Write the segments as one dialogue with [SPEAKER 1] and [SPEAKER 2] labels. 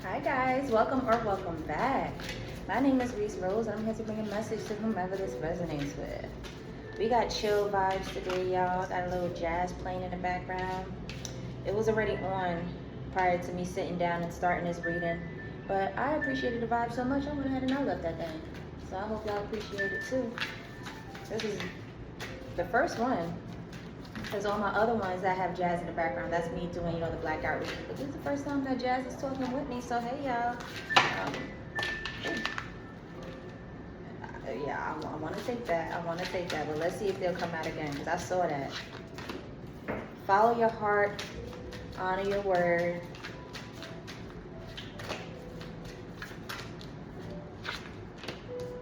[SPEAKER 1] Hi guys, welcome or welcome back. My name is Rees Rose and I'm here to bring a message to whomever this resonates with. We got chill vibes today, y'all. Got a little jazz playing in the background. It was already on prior to me sitting down and starting this reading, but I appreciated the vibe so much I went ahead and I left that thing. So I hope y'all appreciate it too. This is the first one. Because all my other ones that have jazz in the background, that's me doing, the blackout reading. But this is the first time that jazz is talking with me, so hey y'all. Yeah, I want to take that. But let's see if they'll come out again, because I saw that. Follow your heart, honor your word.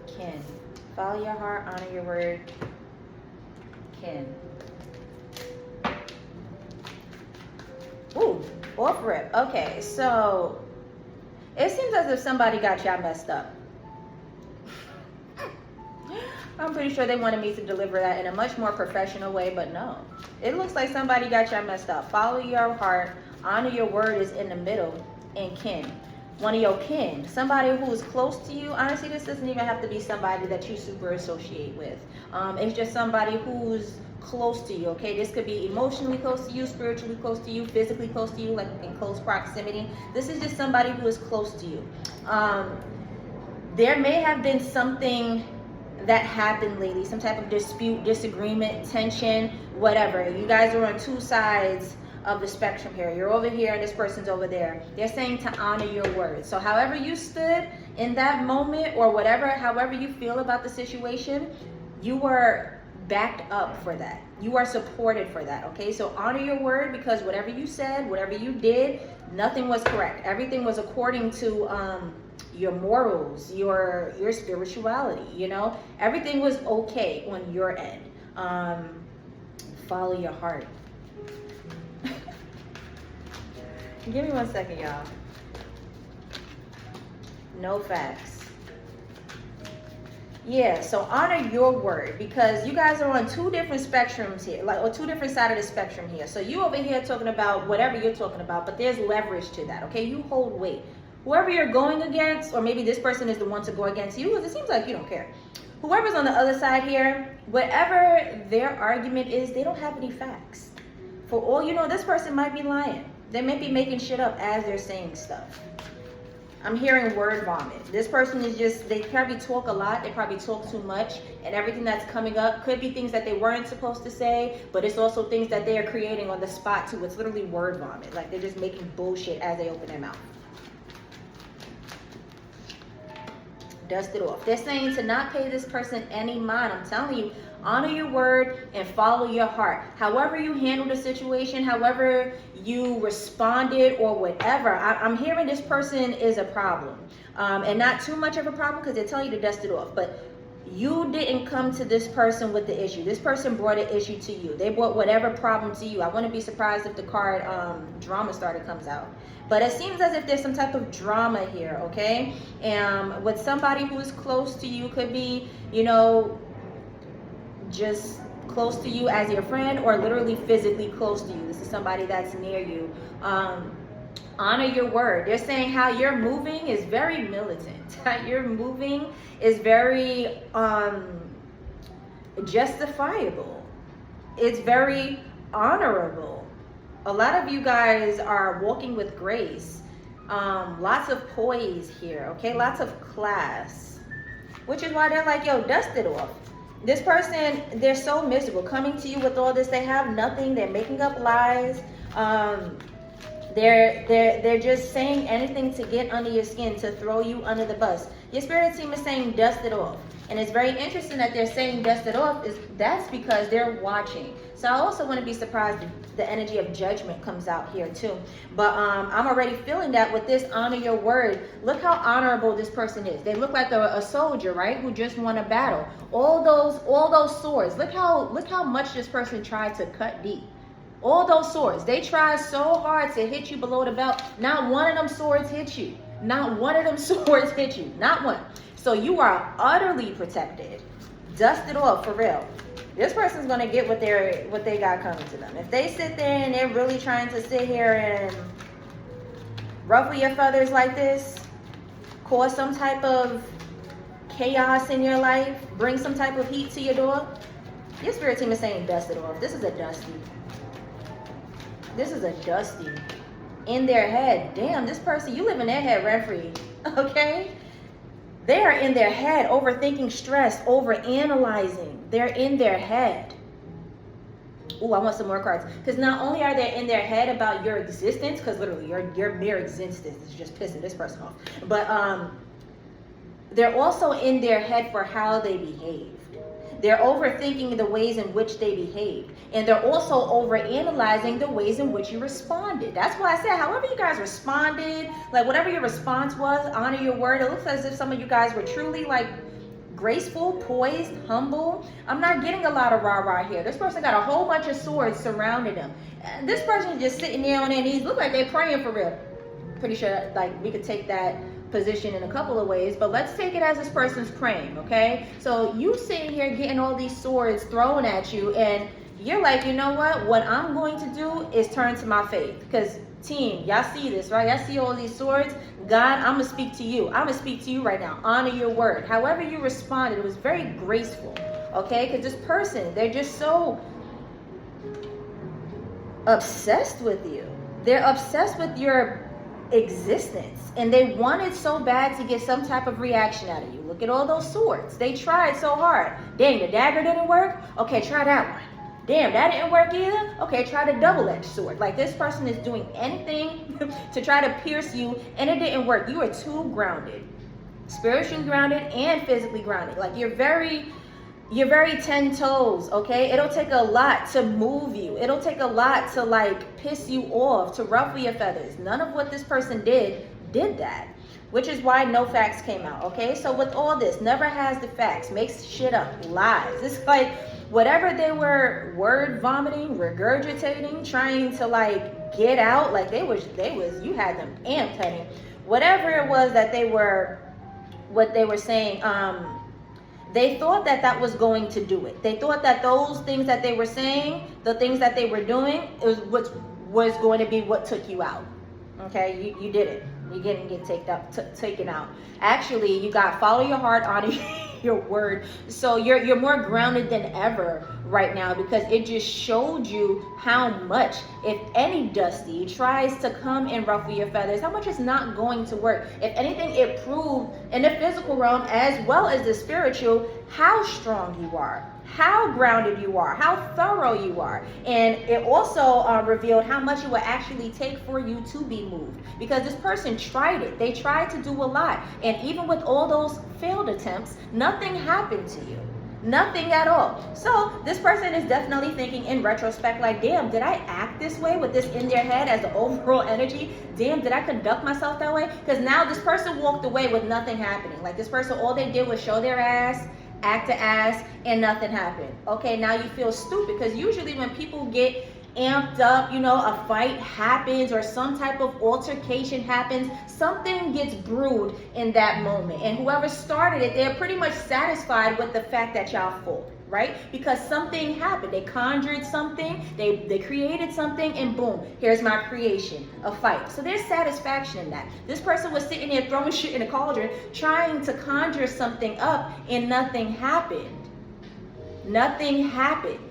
[SPEAKER 1] Kin. Follow your heart, honor your word. Kin. Ooh, off rip. Okay, so it seems as if somebody got y'all messed up. I'm pretty sure they wanted me to deliver that in a much more professional way, but no. It looks like somebody got y'all messed up. Follow your heart, honor your word is in the middle, and kin. One of your kin, somebody who is close to you. Honestly, this doesn't even have to be somebody that you super associate with. It's just somebody who's close to you, okay? This could be emotionally close to you, spiritually close to you, physically close to you, like in close proximity. This is just somebody who is close to you. There may have been something that happened lately, some type of dispute, disagreement, tension, whatever. You guys are on two sides of the spectrum here. You're over here and this person's over there. They're saying to honor your word. So however you stood in that moment or whatever, however you feel about the situation, you were backed up for that. You are supported for that, okay? So honor your word, because whatever you said, whatever you did, nothing was correct. Everything was according to your morals, your spirituality, Everything was okay on your end. Follow your heart. Give me 1 second, y'all. No facts. Yeah, so honor your word, because you guys are on two different spectrums here, or two different sides of the spectrum here. So you over here talking about whatever you're talking about, but there's leverage to that, okay? You hold weight. Whoever you're going against, or maybe this person is the one to go against you, because it seems like you don't care. Whoever's on the other side here, whatever their argument is, they don't have any facts. For all you know, this person might be lying. They may be making shit up as they're saying stuff. I'm hearing word vomit. This person is just, they probably talk a lot. They probably talk too much. And everything that's coming up could be things that they weren't supposed to say, but it's also things that they are creating on the spot too. It's literally word vomit. Like they're just making bullshit as they open their mouth. Dust it off. They're saying to not pay this person any mind. I'm telling you, honor your word and follow your heart. However you handle the situation, however you responded or whatever, I'm hearing this person is a problem. And not too much of a problem, because they tell you to dust it off. But you didn't come to this person with the issue. This person brought an issue to you. They brought whatever problem to you. I wouldn't be surprised if the card drama starter comes out. But it seems as if there's some type of drama here, okay? And with somebody who is close to you, could be, just close to you as your friend, or literally physically close to you. This is somebody that's near you. Honor your word. They're saying how you're moving is very militant. How you're moving is very justifiable. It's very honorable. A lot of you guys are walking with grace. Lots of poise here, okay? Lots of class. Which is why they're like, yo, dust it off. This person, they're so miserable coming to you with all this. They have nothing. They're making up lies. They're just saying anything to get under your skin, to throw you under the bus. Your spirit team is saying dust it off. And it's very interesting that they're saying dust it off. That's because they're watching. So I also wouldn't be surprised if the energy of judgment comes out here too. But I'm already feeling that with this honor your word. Look how honorable this person is. They look like a soldier, right? Who just won a battle. All those swords. Look how much this person tried to cut deep. All those swords. They tried so hard to hit you below the belt. Not one of them swords hit you. Not one of them swords hit you. Not one. So you are utterly protected. Dust it off for real. This person's gonna get what they got coming to them. If they sit there and they're really trying to sit here and ruffle your feathers like this, cause some type of chaos in your life, bring some type of heat to your door, your spirit team is saying dust it off. This is a dusty. This is a dusty. In their head. Damn, this person, you live in their head rent-free. Okay? They are in their head, overthinking, stressed, overanalyzing. They're in their head. Ooh, I want some more cards. Because not only are they in their head about your existence, because literally your mere existence is just pissing this person off. But they're also in their head for how they behaved. They're overthinking the ways in which they behaved. And they're also overanalyzing the ways in which you responded. That's why I said, however you guys responded, like whatever your response was, honor your word. It looks as if some of you guys were truly like graceful, poised, humble. I'm not getting a lot of rah-rah here. This person got a whole bunch of swords surrounding them. And this person is just sitting there on their knees. Look like they're praying for real. Pretty sure like we could take that position in a couple of ways, but let's take it as this person's praying, okay? So you sitting here getting all these swords thrown at you, and you're like, you know what I'm going to do is turn to my faith. Because team, y'all see this, right? Y'all see all these swords. God, I'm gonna speak to you. I'm gonna speak to you right now. Honor your word. However you responded, it was very graceful, okay? Because this person, they're just so obsessed with you. They're obsessed with your existence, and they wanted so bad to get some type of reaction out of you. Look at all those swords. They tried so hard. Dang, the dagger didn't work. Okay, try that one. Damn, that didn't work either. Okay, try the double-edged sword. Like this person is doing anything to try to pierce you, and it didn't work. You are too grounded, spiritually grounded and physically grounded. Like you're very 10 toes, okay? It'll take a lot to move you. It'll take a lot to like piss you off, to ruffle your feathers. None of what this person did that, which is why no facts came out, okay? So with all this, never has the facts, makes shit up, lies. It's like whatever they were word vomiting, regurgitating, trying to like get out, like they was you had them amped, honey. Whatever it was that what they were saying, they thought that was going to do it. They thought that those things that they were saying, the things that they were doing, it was what was going to be what took you out. Okay, you did it. You didn't get taken out. Actually, you got follow your heart, honor your word. So you're more grounded than ever right now, because it just showed you how much, if any dusty tries to come and ruffle your feathers, how much it's not going to work. If anything, it proved in the physical realm as well as the spiritual how strong you are, how grounded you are, how thorough you are. And it also revealed how much it would actually take for you to be moved, because this person tried it. They tried to do a lot, and even with all those failed attempts, nothing happened to you. Nothing at all. So this person is definitely thinking in retrospect, like, damn, did I act this way with this in their head as the overall energy? Damn, did I conduct myself that way? Because now this person walked away with nothing happening. Like this person, all they did was show their ass, act the ass, and nothing happened. Okay, now you feel stupid, because usually when people get amped up, you know, a fight happens or some type of altercation happens, something gets brewed in that moment, and whoever started it, they're pretty much satisfied with the fact that y'all fought, right? Because something happened. They conjured something, they created something, and boom, here's my creation, a fight. So there's satisfaction in that. This person was sitting there throwing shit in a cauldron, trying to conjure something up, and nothing happened. Nothing happened.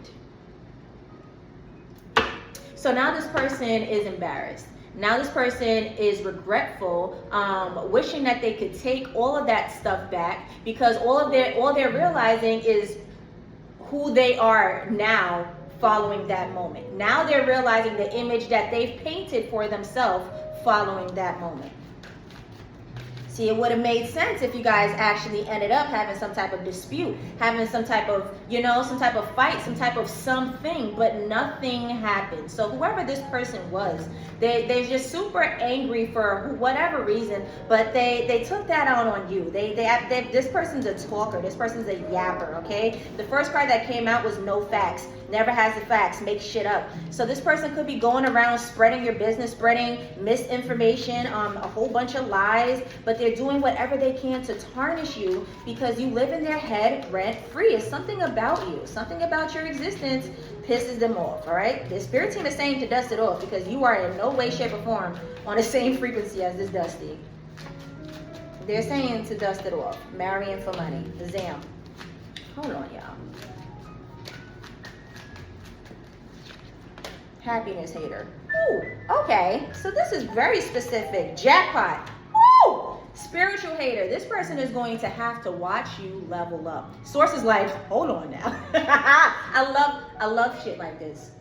[SPEAKER 1] So now this person is embarrassed. Now this person is regretful, wishing that they could take all of that stuff back, because all they're realizing is who they are now following that moment. Now they're realizing the image that they've painted for themselves following that moment. See, it would have made sense if you guys actually ended up having some type of dispute, having some type of, you know, some type of fight, some type of something, but nothing happened. So whoever this person was, they're just super angry for whatever reason, but they took that out on you. This person's a talker. This person's a yapper, okay? The first card that came out was no facts. Never has the facts, make shit up. So this person could be going around spreading your business, spreading misinformation, a whole bunch of lies, but they're doing whatever they can to tarnish you, because you live in their head rent free. It's something about you, something about your existence pisses them off, all right? The spirit team is saying to dust it off because you are in no way, shape, or form on the same frequency as this Dusty. They're saying to dust it off. Marrying for money. Zam. Hold on, y'all. Happiness hater. Ooh, okay. So this is very specific. Jackpot. Woo! Spiritual hater. This person is going to have to watch you level up. Source is like, hold on now. I love shit like this.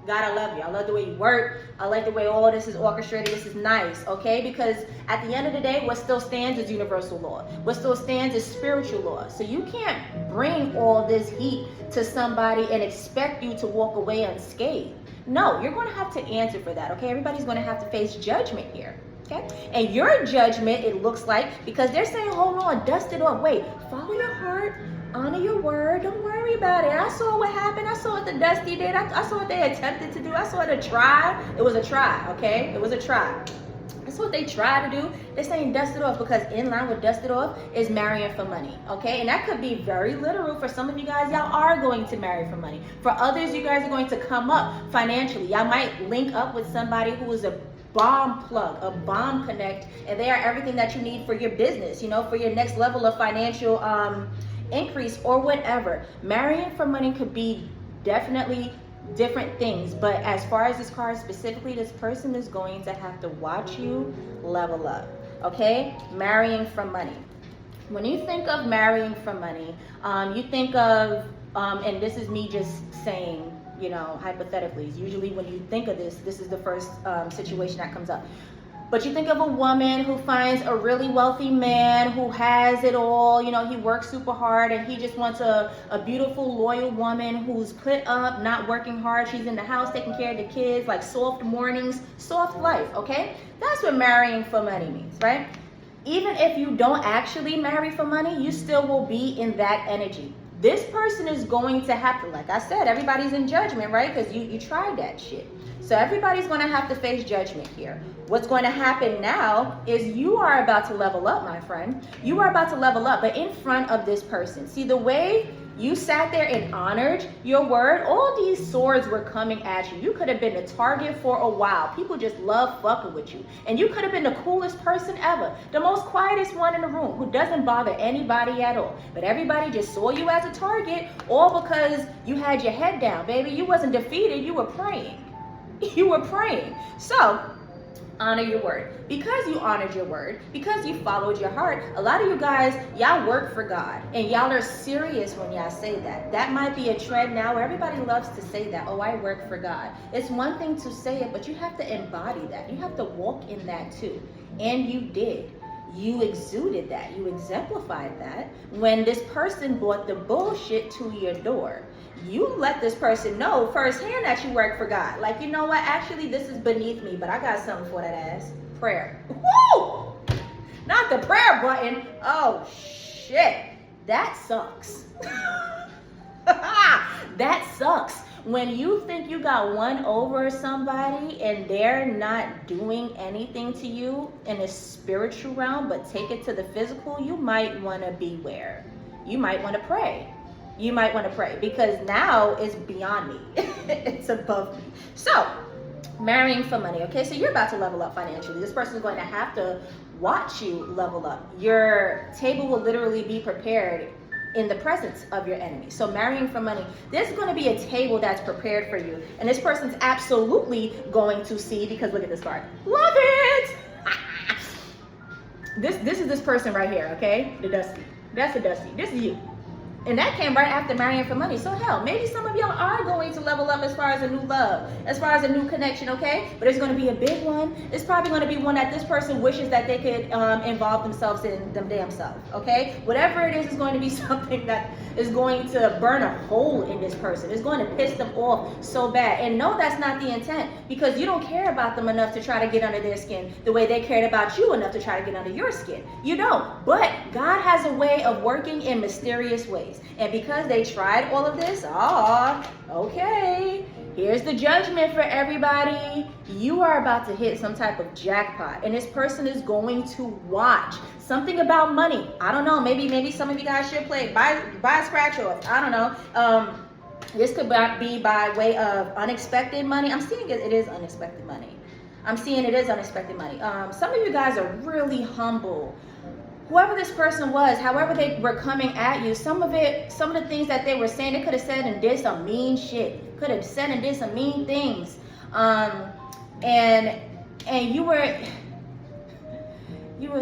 [SPEAKER 1] God, I love you. I love the way you work. I like the way all this is orchestrated. This is nice, okay? Because at the end of the day, what still stands is universal law. What still stands is spiritual law. So you can't bring all this heat to somebody and expect you to walk away unscathed. No, you're going to have to answer for that, okay? Everybody's going to have to face judgment here, okay? And your judgment, it looks like, because they're saying, hold on, dust it off. Wait, follow your heart. Honor your word. Don't worry about it. I saw what happened. I saw what the Dusty did. I saw what they attempted to do. I saw the try. It was a try, okay? It was a try. That's what they try to do. They're saying dust it off because in line with dust it off is marrying for money, okay? And that could be very literal. For some of you guys, y'all are going to marry for money. For others, you guys are going to come up financially. Y'all might link up with somebody who is a bomb plug, a bomb connect, and they are everything that you need for your business, you know, for your next level of financial increase or whatever. Marrying for money could be definitely different things, but as far as this card specifically, this person is going to have to watch you level up, okay? Marrying for money. When you think of marrying for money, you think of, and this is me just saying, you know, hypothetically, usually when you think of this, this is the first situation that comes up. But you think of a woman who finds a really wealthy man who has it all, you know, he works super hard and he just wants a beautiful, loyal woman who's put up, not working hard. She's in the house taking care of the kids, like soft mornings, soft life, okay? That's what marrying for money means, right? Even if you don't actually marry for money, you still will be in that energy. This person is going to have to, like I said, everybody's in judgment, right? Because you tried that shit. So everybody's going to have to face judgment here. What's going to happen now is you are about to level up, my friend. You are about to level up, but in front of this person. See, the way you sat there and honored your word, all these swords were coming at you. You could have been a target for a while. People just love fucking with you. And you could have been the coolest person ever. The most quietest one in the room who doesn't bother anybody at all. But everybody just saw you as a target, all because you had your head down, baby. You wasn't defeated, you were praying. You were praying. So, honor your word. Because you honored your word, because you followed your heart, a lot of you guys, y'all work for God. And y'all are serious when y'all say that. That might be a trend now where everybody loves to say that. Oh, I work for God. It's one thing to say it, but you have to embody that. You have to walk in that too. And you did. You exuded that. You exemplified that when this person brought the bullshit to your door. You let this person know firsthand that you work for God. Like, you know what? Actually, this is beneath me, but I got something for that ass. Prayer. Woo! Not the prayer button. Oh, shit. That sucks. That sucks. When you think you got one over somebody and they're not doing anything to you in a spiritual realm, but take it to the physical, you might want to beware. You might want to pray. You might want to pray because now it's beyond me. It's above me. So, marrying for money, okay? So you're about to level up financially. This person is going to have to watch you level up. Your table will literally be prepared in the presence of your enemy. So marrying for money, there's going to be a table that's prepared for you. And this person's absolutely going to see, because look at this card. Love it! This is this person right here, okay? The Dusty. That's the Dusty. This is you. And that came right after marrying for money. So hell, maybe some of y'all are going to level up as far as a new love, as far as a new connection, okay? But it's going to be a big one. It's probably going to be one that this person wishes that they could involve themselves in them damn self, okay? Whatever it is going to be something that is going to burn a hole in this person. It's going to piss them off so bad. And no, that's not the intent, because you don't care about them enough to try to get under their skin the way they cared about you enough to try to get under your skin. You don't. But God has a way of working in mysterious ways. And because they tried all of this, okay, here's the judgment for everybody. You are about to hit some type of jackpot, and this person is going to watch. Something about money. I don't know. Maybe some of you guys should play buy scratch off. I don't know. This could be by way of unexpected money. I'm seeing it is unexpected money. I'm seeing it is unexpected money. Some of you guys are really humble. Whoever this person was, however they were coming at you, some of the things that they were saying, they could have said and did some mean shit. Could have said and did some mean things. And you were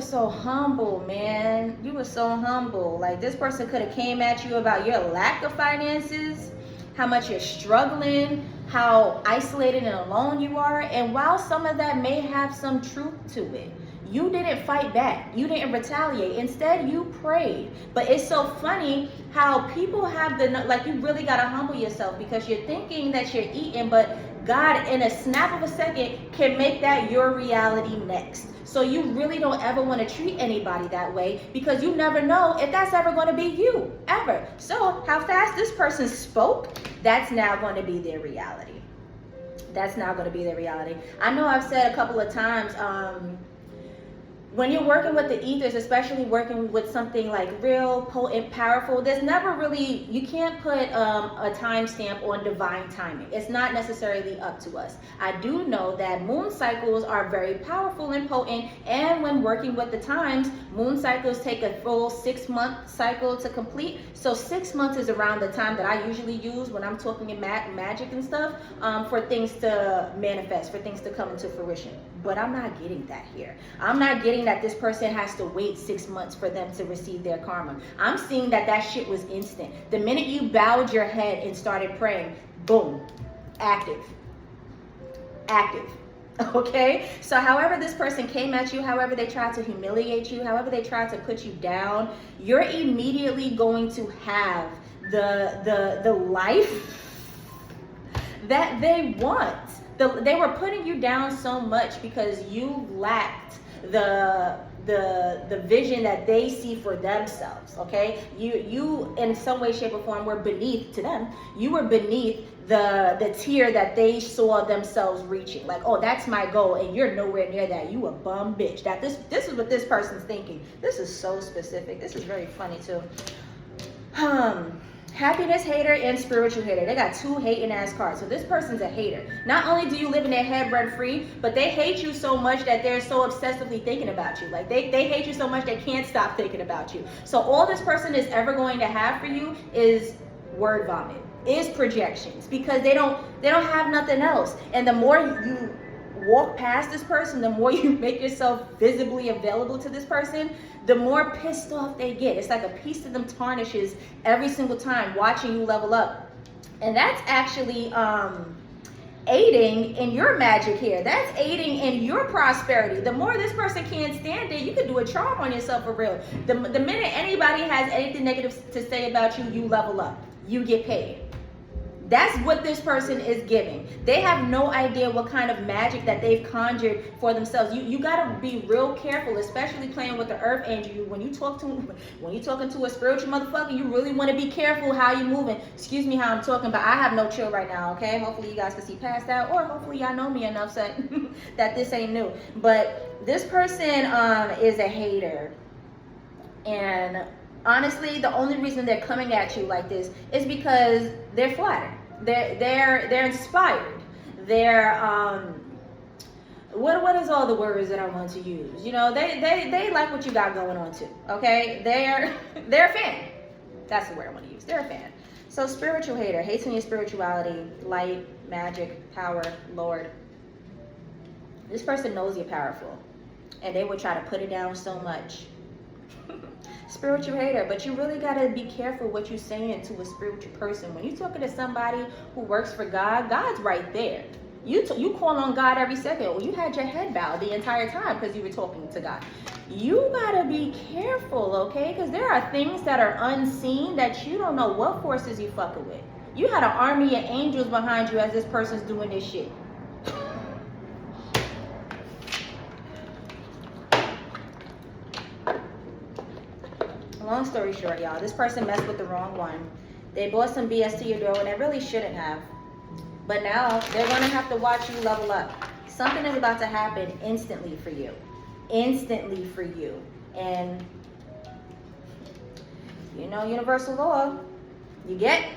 [SPEAKER 1] so humble, man. You were so humble. Like, this person could have came at you about your lack of finances, how much you're struggling, how isolated and alone you are. And while some of that may have some truth to it, you didn't fight back. You didn't retaliate. Instead, you prayed. But it's so funny how people have you really got to humble yourself, because you're thinking that you're eating, but God, in a snap of a second, can make that your reality next. So you really don't ever want to treat anybody that way, because you never know if that's ever going to be you, ever. So how fast this person spoke, that's now going to be their reality. That's now going to be their reality. I know I've said a couple of times, when you're working with the ethers, especially working with something like real, potent, powerful, there's never really, you can't put a timestamp on divine timing. It's not necessarily up to us. I do know that moon cycles are very powerful and potent, and when working with the times, moon cycles take a full 6-month cycle to complete. So 6 months is around the time that I usually use when I'm talking in magic and stuff, for things to manifest, for things to come into fruition. But I'm not getting that here. I'm not getting that this person has to wait 6 months for them to receive their karma. I'm seeing that shit was instant. The minute you bowed your head and started praying, boom, active. Okay? So however this person came at you, however they tried to humiliate you, however they tried to put you down, you're immediately going to have the life that they want. They were putting you down so much because you lacked the vision that they see for themselves. Okay, you in some way, shape, or form were beneath to them. You were beneath the tier that they saw themselves reaching. Like, oh, that's my goal, and you're nowhere near that. You a bum bitch. That this is what this person's thinking. This is so specific. This is very funny too. Happiness hater and spiritual hater. They got two hating ass cards. So this person's a hater. Not only do you live in their head rent free, but they hate you so much that they're so obsessively thinking about you. Like they hate you so much they can't stop thinking about you. So all this person is ever going to have for you is word vomit, is projections, because they don't have nothing else. And the more you walk past this person, the more you make yourself visibly available to this person, the more pissed off they get. It's like a piece of them tarnishes every single time watching you level up. And that's actually aiding in your magic here. That's aiding in your prosperity. The more this person can't stand it, you can do a charm on yourself for real. The minute anybody has anything negative to say about you, you level up. You get paid. That's what this person is giving. They have no idea what kind of magic that they've conjured for themselves. You gotta be real careful, especially playing with the earth angel. When you're talking to a spiritual motherfucker, you really want to be careful how you're moving. Excuse me how I'm talking, but I have no chill right now, okay? Hopefully you guys can see past that, or hopefully y'all know me enough so that this ain't new. But this person is a hater, and honestly, the only reason they're coming at you like this is because they're flattered. They're inspired. They're what is all the words that I want to use? You know, they like what you got going on too. Okay, they're a fan. That's the word I want to use. They're a fan. So spiritual hater, hates on your spirituality, light, magic, power, Lord. This person knows you're powerful, and they would try to put it down so much. Spiritual hater, but you really got to be careful what you're saying to a spiritual person. When you're talking to somebody who works for God, God's right there. You call on God every second. Well, you had your head bowed the entire time because you were talking to God. You got to be careful, okay? Because there are things that are unseen that you don't know what forces you fucking with. You had an army of angels behind you as this person's doing this shit. Long story short, y'all, this person messed with the wrong one. They bought some BS to your door and they really shouldn't have. But now they're going to have to watch you level up. Something is about to happen instantly for you. Instantly for you. And you know, universal law, you get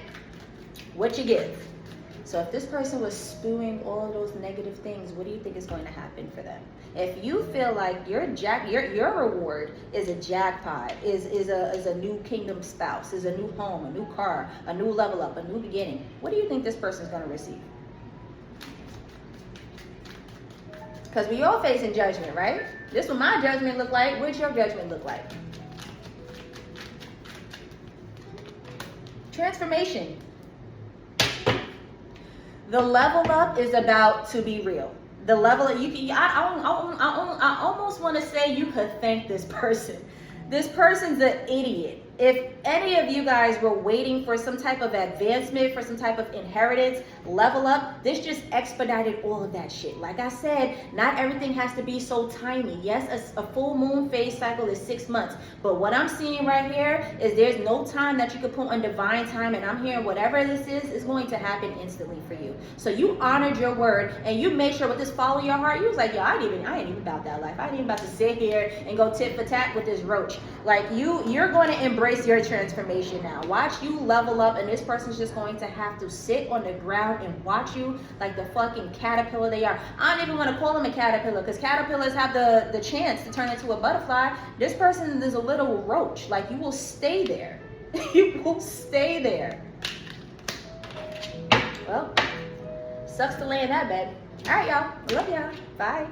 [SPEAKER 1] what you give. So if this person was spewing all of those negative things, what do you think is going to happen for them? If you feel like your reward is a jackpot, is a new kingdom spouse, is a new home, a new car, a new level up, a new beginning, what do you think this person is going to receive? Because we all facing judgment, right? This is what my judgment look like. What's your judgment look like? Transformation. The level up is about to be real. The level you can. I almost want to say you could thank this person. This person's an idiot. If any of you guys were waiting for some type of advancement, for some type of inheritance, level up, this just expedited all of that shit. Like I said, not everything has to be so tiny. Yes, a full moon phase cycle is 6 months. But what I'm seeing right here is there's no time that you could put on divine time. And I'm hearing whatever this is going to happen instantly for you. So you honored your word and you made sure with this follow your heart, you was like, yo, I ain't even about that life. I ain't even about to sit here and go tit for tat with this roach. Like you're going to embrace your transformation now. Watch you level up, and this person's just going to have to sit on the ground and watch you like the fucking caterpillar they are. I don't even want to call them a caterpillar because caterpillars have the chance to turn into a butterfly. This person is a little roach. Like you will stay there. You will stay there. Well, sucks to lay in that bed. All right, y'all. Love y'all. Bye.